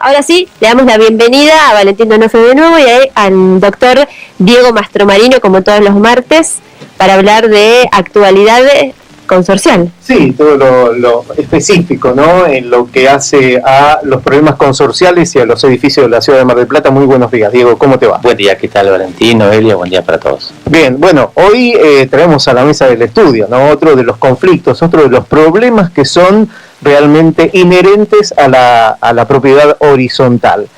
ahora sí, le damos la bienvenida a Valentín Donofrio de nuevo y al doctor Diego Mastromarino, como todos los martes, para hablar de actualidad consorcial. Sí, todo lo específico, ¿no? En lo que hace a los problemas consorciales y a los edificios de la ciudad de Mar del Plata. Muy buenos días, Diego, ¿cómo te va? Buen día, ¿qué tal, Valentín, Noelia? Buen día para todos. Bien, bueno, hoy traemos a la mesa del estudio, ¿no? Otro de los conflictos, otro de los problemas que son realmente inherentes a la propiedad horizontal.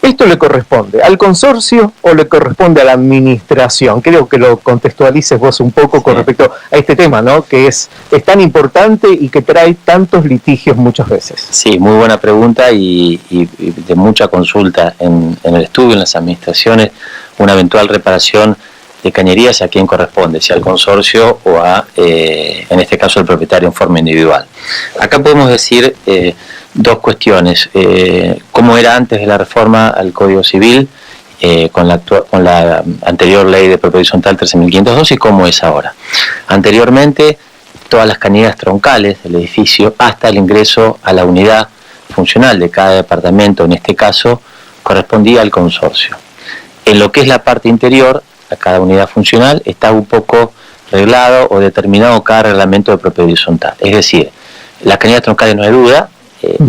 ¿Esto le corresponde al consorcio o le corresponde a la administración? Creo que lo contextualices vos un poco con respecto a este tema, ¿no? Que es tan importante y que trae tantos litigios muchas veces. Sí, muy buena pregunta y de mucha consulta en el estudio, en las administraciones, una eventual reparación de cañerías, ¿a quién corresponde? Si al consorcio o en este caso, al propietario en forma individual. Acá podemos decir dos cuestiones. Cómo era antes de la reforma al Código Civil, con la anterior ley de propiedad horizontal 13.502 y cómo es ahora. Anteriormente, todas las cañerías troncales del edificio, hasta el ingreso a la unidad funcional de cada departamento, en este caso, correspondía al consorcio. En lo que es la parte interior, a cada unidad funcional, está un poco reglado o determinado cada reglamento de propiedad horizontal. Es decir, las cañerías troncales no hay duda,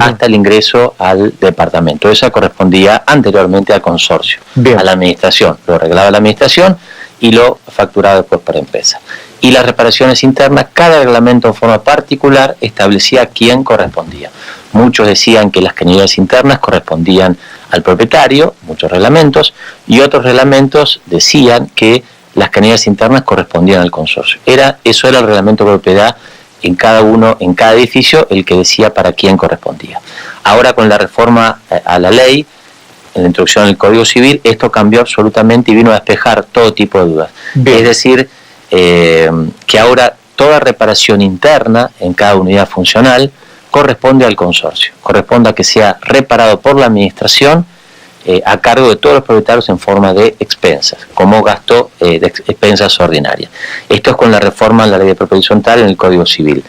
hasta el ingreso al departamento. Esa correspondía anteriormente al consorcio, a la administración. Lo reglaba la administración y lo facturaba después por empresa. Y las reparaciones internas, cada reglamento en forma particular establecía a quién correspondía. Muchos decían que las cañerías internas correspondían al propietario, muchos reglamentos, y otros reglamentos decían que las cañerías internas correspondían al consorcio. Eso era el reglamento de propiedad en cada edificio, el que decía para quién correspondía. Ahora, con la reforma a la ley, en la introducción del Código Civil, esto cambió absolutamente y vino a despejar todo tipo de dudas. Bien. Es decir, que ahora toda reparación interna en cada unidad funcional corresponde al consorcio, corresponde a que sea reparado por la administración a cargo de todos los propietarios en forma de expensas, como gasto de expensas ordinarias. Esto es con la reforma a la ley de propiedad horizontal en el Código Civil.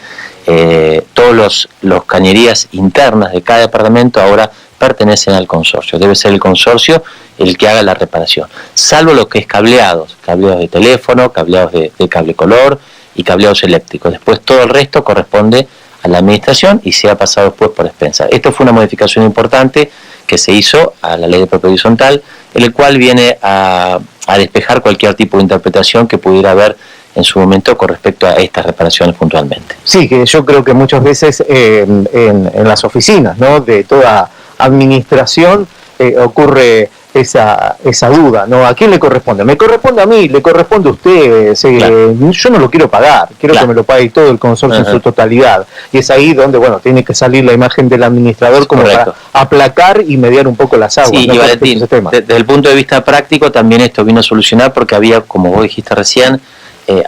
Todos los cañerías internas de cada departamento ahora pertenecen al consorcio. Debe ser el consorcio el que haga la reparación, salvo lo que es cableados de teléfono, cableados de cable color y cableados eléctricos. Después todo el resto corresponde a la administración y se ha pasado después por expensas. Esto fue una modificación importante que se hizo a la ley de propiedad horizontal, en el cual viene a despejar cualquier tipo de interpretación que pudiera haber en su momento con respecto a estas reparaciones puntualmente. Sí, que yo creo que muchas veces en las oficinas, ¿no?, de toda administración ocurre esa duda, ¿no? ¿A quién le corresponde? ¿Me corresponde a mí? ¿Le corresponde a usted? Claro. Yo no lo quiero pagar, quiero que me lo pague todo el consorcio en su totalidad. Y es ahí donde, bueno, tiene que salir la imagen del administrador como para aplacar y mediar un poco las aguas. Sí, ¿no? Y Valentín, desde el punto de vista práctico también esto vino a solucionar porque había, como vos dijiste recién,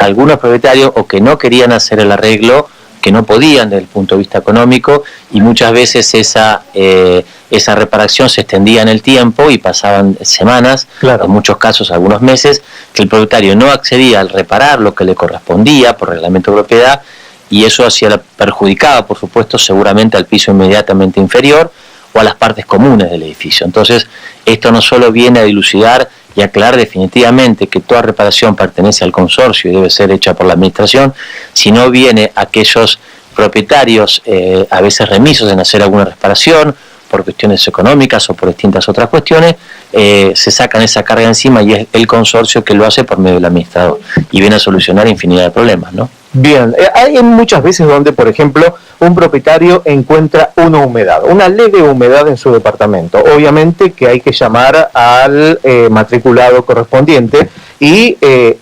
algunos propietarios o que no querían hacer el arreglo, que no podían desde el punto de vista económico, y muchas veces esa reparación se extendía en el tiempo y pasaban semanas, en muchos casos algunos meses, que el propietario no accedía al reparar lo que le correspondía por reglamento de propiedad, y eso perjudicaba, por supuesto, seguramente al piso inmediatamente inferior o a las partes comunes del edificio. Entonces, esto no solo viene a dilucidar y aclarar definitivamente que toda reparación pertenece al consorcio y debe ser hecha por la administración, sino viene a aquellos propietarios a veces remisos en hacer alguna reparación por cuestiones económicas o por distintas otras cuestiones, se sacan esa carga encima y es el consorcio que lo hace por medio del administrador y viene a solucionar infinidad de problemas, ¿no? Bien, hay muchas veces donde, por ejemplo, un propietario encuentra una leve humedad en su departamento. Obviamente que hay que llamar al matriculado correspondiente y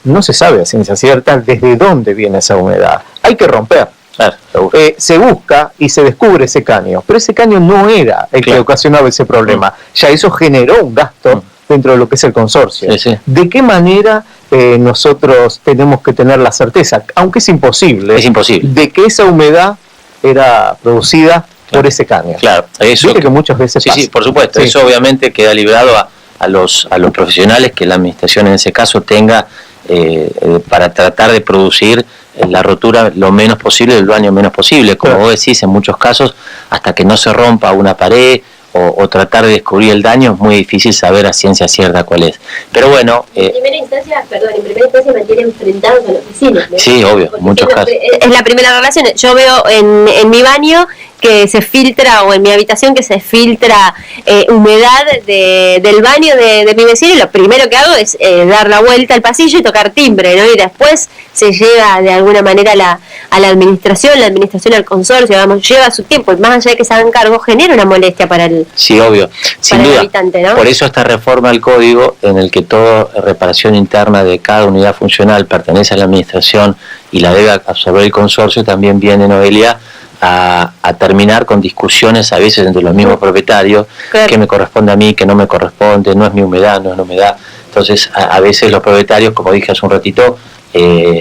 no se sabe a ciencia cierta desde dónde viene esa humedad. Hay que romper. Se busca y se descubre ese caño, pero ese caño no era el que ocasionaba ese problema. Ya eso generó un gasto dentro de lo que es el consorcio. ¿De qué manera nosotros tenemos que tener la certeza, aunque es imposible, de que esa humedad era producida por ese caño? Claro, eso que muchas veces pasa. Sí, por supuesto. Eso obviamente queda librado a los profesionales que la administración en ese caso tenga para tratar de producir la rotura lo menos posible, el daño menos posible. Como vos decís, en muchos casos, hasta que no se rompa una pared o tratar de descubrir el daño, es muy difícil saber a ciencia cierta cuál es. Pero bueno... en primera instancia mantiene enfrentados a los vecinos, ¿no? Sí, obvio, en muchos casos. Es la primera relación. Yo veo en mi baño que se filtra, o en mi habitación que se filtra humedad del baño de mi vecino, y lo primero que hago es dar la vuelta al pasillo y tocar timbre, ¿no? Y después se lleva de alguna manera a la administración al consorcio, digamos, lleva su tiempo, y más allá de que se hagan cargo, genera una molestia para el, sí, obvio, sin duda, el habitante, ¿no? Por eso esta reforma al código, en el que toda reparación interna de cada unidad funcional pertenece a la administración y la debe absorber el consorcio, también viene, Noelia, a terminar con discusiones a veces entre los mismos propietarios, claro, que me corresponde a mí, que no me corresponde, no es mi humedad, no es la humedad. Entonces a veces los propietarios, como dije hace un ratito,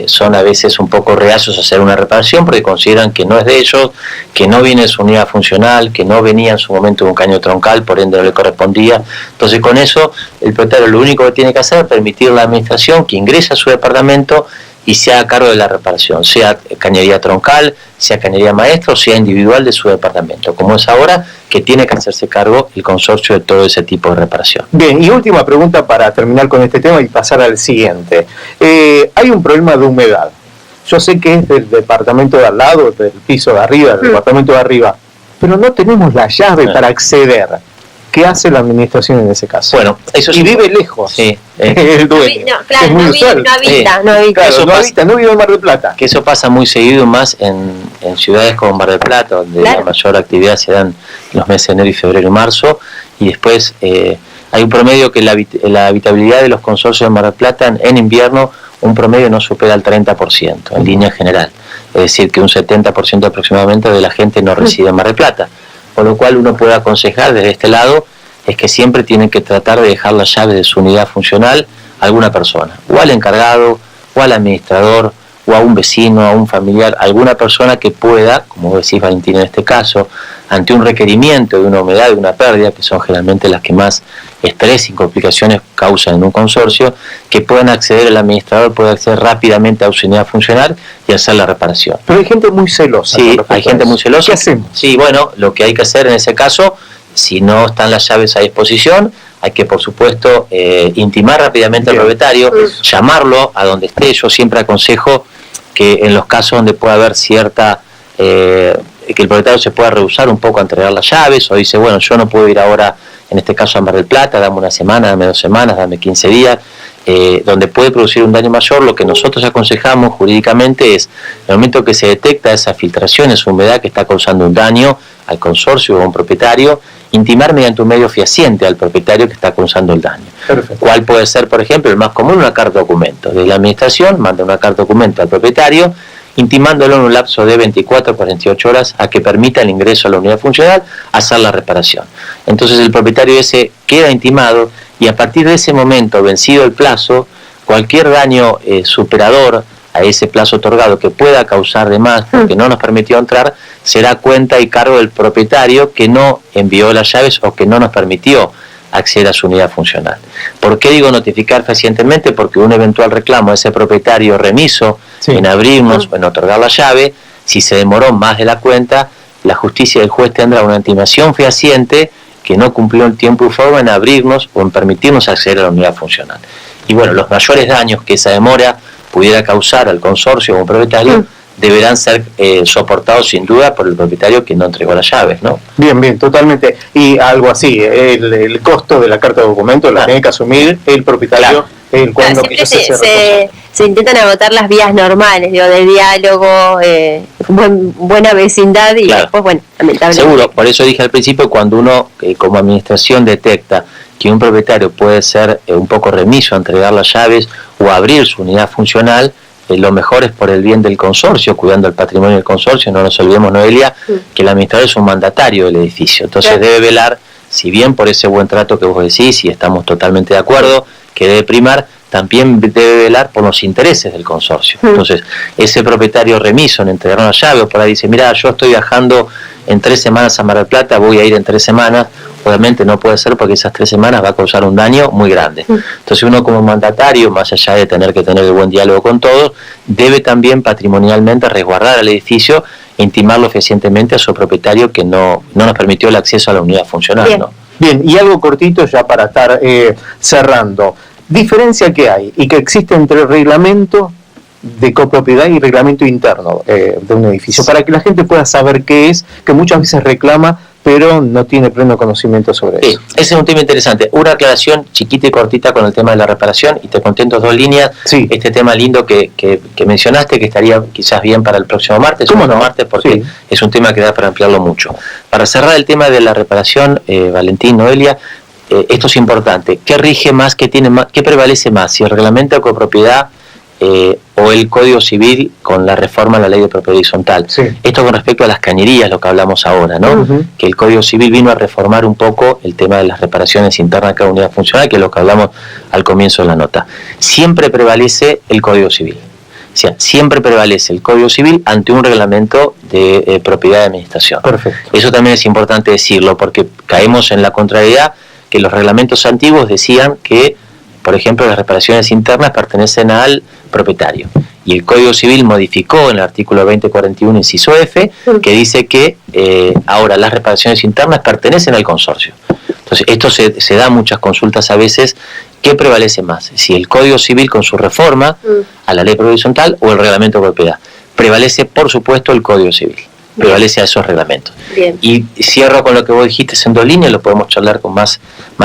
son a veces un poco reacios a hacer una reparación porque consideran que no es de ellos, que no viene de su unidad funcional, que no venía en su momento de un caño troncal, por ende no le correspondía. Entonces con eso el propietario lo único que tiene que hacer es permitir a la administración que ingrese a su departamento y se haga cargo de la reparación, sea cañería troncal, sea cañería maestra o sea individual de su departamento, como es ahora, que tiene que hacerse cargo el consorcio de todo ese tipo de reparación. Bien, y última pregunta para terminar con este tema y pasar al siguiente. Hay un problema de humedad. Yo sé que es del departamento de al lado, del piso de arriba, del departamento de arriba, pero no tenemos la llave para acceder. ¿Qué hace la administración en ese caso? Bueno, eso y vive lejos. Sí, el dueño. No, claro, es muy usual. No vive en Mar del Plata. Que eso pasa muy seguido más en ciudades como Mar del Plata, donde la mayor actividad se dan en los meses de enero y febrero y marzo, y después hay un promedio que la habitabilidad de los consorcios de Mar del Plata en invierno, un promedio no supera el 30% en línea general, es decir que un 70% aproximadamente de la gente no reside en Mar del Plata. Con lo cual uno puede aconsejar desde este lado es que siempre tienen que tratar de dejar la llave de su unidad funcional a alguna persona, o al encargado, o al administrador, o a un vecino, a un familiar, alguna persona que pueda, como decís Valentina en este caso, ante un requerimiento de una humedad, de una pérdida, que son generalmente las que más estrés y complicaciones causan en un consorcio, que puedan acceder, el administrador puede acceder rápidamente a su unidad funcional y hacer la reparación. Pero hay gente muy celosa. Sí, hay gente muy celosa. ¿Qué hacemos? Sí, bueno, lo que hay que hacer en ese caso, si no están las llaves a disposición, hay que, por supuesto, intimar rápidamente al propietario, llamarlo a donde esté. Yo siempre aconsejo que en los casos donde pueda haber cierta... que el propietario se pueda rehusar un poco a entregar las llaves, o dice, bueno, yo no puedo ir ahora, en este caso a Mar del Plata, dame una semana, dame 2 semanas, dame 15 días, donde puede producir un daño mayor. Lo que nosotros aconsejamos jurídicamente es, en el momento que se detecta esa filtración, esa humedad que está causando un daño al consorcio o a un propietario, intimar mediante un medio fehaciente al propietario que está causando el daño. Perfecto. ¿Cuál puede ser, por ejemplo, el más común? Una carta documento. Desde la administración manda una carta documento al propietario, intimándolo en un lapso de 24 a 48 horas a que permita el ingreso a la unidad funcional a hacer la reparación. Entonces el propietario ese queda intimado y a partir de ese momento, vencido el plazo, cualquier daño superador a ese plazo otorgado que pueda causar de más porque no nos permitió entrar, será cuenta y cargo del propietario que no envió las llaves o que no nos permitió acceder a su unidad funcional. ¿Por qué digo notificar fehacientemente? Porque un eventual reclamo a ese propietario remiso en abrirnos o en otorgar la llave, si se demoró más de la cuenta, la justicia del juez tendrá una intimación fehaciente que no cumplió el tiempo y forma en abrirnos o en permitirnos acceder a la unidad funcional. Y bueno, los mayores daños que esa demora pudiera causar al consorcio o un propietario deberán ser soportados sin duda por el propietario que no entregó las llaves, ¿no? Bien, totalmente. Y algo así, el costo de la carta de documento la tiene que asumir el propietario. Cuando se intentan agotar las vías normales, digo, de diálogo, buena vecindad y después, bueno, lamentablemente. Seguro, por eso dije al principio, cuando uno como administración detecta que un propietario puede ser un poco remiso a entregar las llaves o abrir su unidad funcional, lo mejor es por el bien del consorcio, cuidando el patrimonio del consorcio. No nos olvidemos, Noelia, que el administrador es un mandatario del edificio, entonces debe velar, si bien por ese buen trato que vos decís, y estamos totalmente de acuerdo, que debe primar, también debe velar por los intereses del consorcio. Entonces, ese propietario remiso en entregar una llave, o por ahí dice, mira, yo estoy viajando en 3 semanas a Mar del Plata, voy a ir en 3 semanas, obviamente no puede ser porque esas 3 semanas va a causar un daño muy grande. Entonces uno como mandatario, más allá de tener que tener el buen diálogo con todos, debe también patrimonialmente resguardar al edificio e intimarlo eficientemente a su propietario que no nos permitió el acceso a la unidad funcional. Bien. ¿No? Bien, y algo cortito ya para estar cerrando. Diferencia que hay y que existe entre el reglamento de copropiedad y reglamento interno de un edificio, para que la gente pueda saber qué es, que muchas veces reclama, pero no tiene pleno conocimiento sobre eso. Ese es un tema interesante. Una aclaración chiquita y cortita con el tema de la reparación, y te contento 2 líneas. Sí. Este tema lindo que mencionaste, que estaría quizás bien para el próximo martes, ¿Cómo no? martes, porque Sí. es un tema que da para ampliarlo mucho. Para cerrar el tema de la reparación, Valentín, Noelia, esto es importante. ¿Qué rige más, qué prevalece más? Si el reglamento de copropiedad o el Código Civil con la reforma a la Ley de Propiedad Horizontal. Sí. Esto con respecto a las cañerías, lo que hablamos ahora, ¿no? Uh-huh. Que el Código Civil vino a reformar un poco el tema de las reparaciones internas de cada unidad funcional, que es lo que hablamos al comienzo de la nota. Siempre prevalece el Código Civil. O sea, siempre prevalece el Código Civil ante un reglamento de propiedad de administración. Perfecto. Eso también es importante decirlo, porque caemos en la contrariedad que los reglamentos antiguos decían que, por ejemplo, las reparaciones internas pertenecen al propietario. Y el Código Civil modificó en el artículo 2041, inciso F, que dice que ahora las reparaciones internas pertenecen al consorcio. Entonces, esto se da muchas consultas a veces. ¿Qué prevalece más? Si el Código Civil con su reforma a la ley de propiedad horizontal o el reglamento de propiedad. Prevalece, por supuesto, el Código Civil. Prevalece a esos reglamentos. Bien. Y cierro con lo que vos dijiste en 2 líneas, lo podemos charlar con más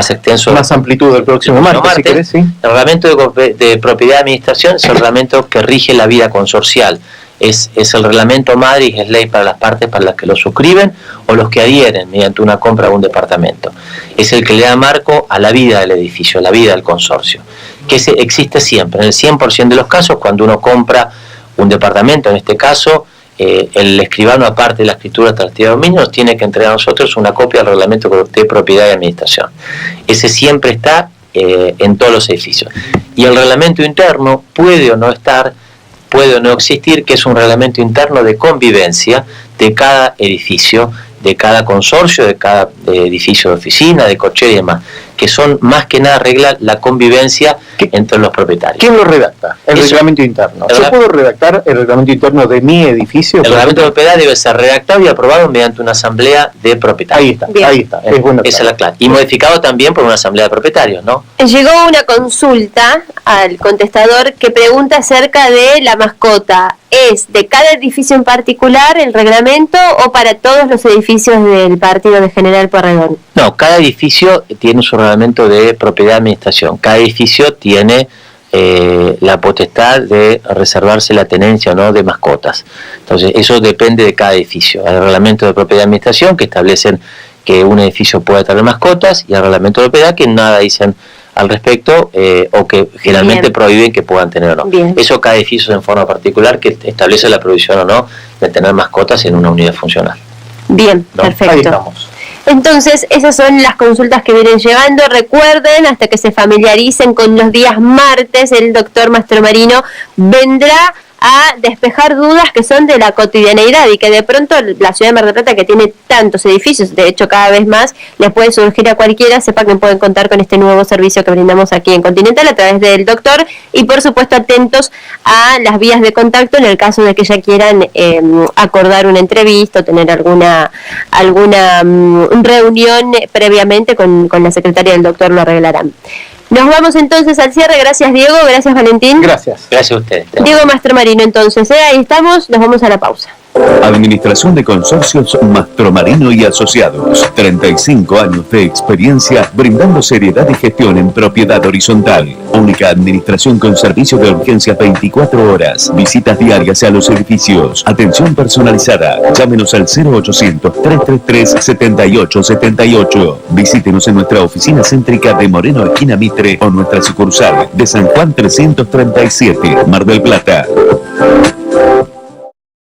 extenso. Más amplitud el próximo martes, si querés, sí. El reglamento de propiedad de administración es el reglamento que rige la vida consorcial. Es el reglamento madre y es ley para las partes para las que lo suscriben o los que adhieren mediante una compra de un departamento. Es el que le da marco a la vida del edificio, a la vida del consorcio, que existe siempre. En el 100% de los casos, cuando uno compra un departamento, en este caso, el escribano, aparte de la escritura tratativa de dominio, nos tiene que entregar a nosotros una copia del reglamento de propiedad y administración. Ese siempre está en todos los edificios. Y el reglamento interno puede o no existir, que es un reglamento interno de convivencia de cada edificio, de cada consorcio, de cada edificio de oficina, de cochera y demás, que son más que nada regla la convivencia entre los propietarios. ¿Quién lo redacta? El reglamento interno. ¿Yo puedo redactar el reglamento interno de mi edificio? El reglamento de propiedad debe ser redactado y aprobado mediante una asamblea de propietarios. Ahí está, Bien. ahí está. Es bueno, esa es la clave. Y modificado también por una asamblea de propietarios, ¿no? Llegó una consulta al contestador que pregunta acerca de la mascota. ¿Es de cada edificio en particular el reglamento o para todos los edificios del partido de General Pueyrredón? No, cada edificio tiene su reglamento de propiedad de administración. Cada edificio tiene la potestad de reservarse la tenencia o no de mascotas. Entonces, eso depende de cada edificio. Hay reglamento de propiedad de administración que establecen que un edificio puede tener mascotas y el reglamento de propiedad que nada dicen al respecto o que generalmente prohíben que puedan tener o no. Bien. Eso cada edificio es en forma particular que establece la prohibición o no de tener mascotas en una unidad funcional. Bien, ¿No? perfecto. Ahí estamos. Entonces, esas son las consultas que vienen llegando. Recuerden, hasta que se familiaricen con los días martes, el doctor Mastromarino vendrá a despejar dudas que son de la cotidianeidad y que de pronto la ciudad de Mar del Plata, que tiene tantos edificios, de hecho cada vez más, les puede surgir a cualquiera, sepa que pueden contar con este nuevo servicio que brindamos aquí en Continental a través del doctor y por supuesto atentos a las vías de contacto en el caso de que ya quieran acordar una entrevista o tener alguna reunión previamente con la secretaria del doctor, lo arreglarán. Nos vamos entonces al cierre. Gracias, Diego. Gracias, Valentín. Gracias. Gracias a ustedes. Diego Mastromarino, entonces. Ahí estamos. Nos vamos a la pausa. Administración de Consorcios Mastromarino y Asociados. 35 años de experiencia brindando seriedad y gestión en propiedad horizontal. Única administración con servicio de urgencias 24 horas. Visitas diarias a los edificios. Atención personalizada. Llámenos al 0800-333-7878. Visítenos en nuestra oficina céntrica de Moreno, esquina Mitre, o nuestra sucursal de San Juan 337, Mar del Plata.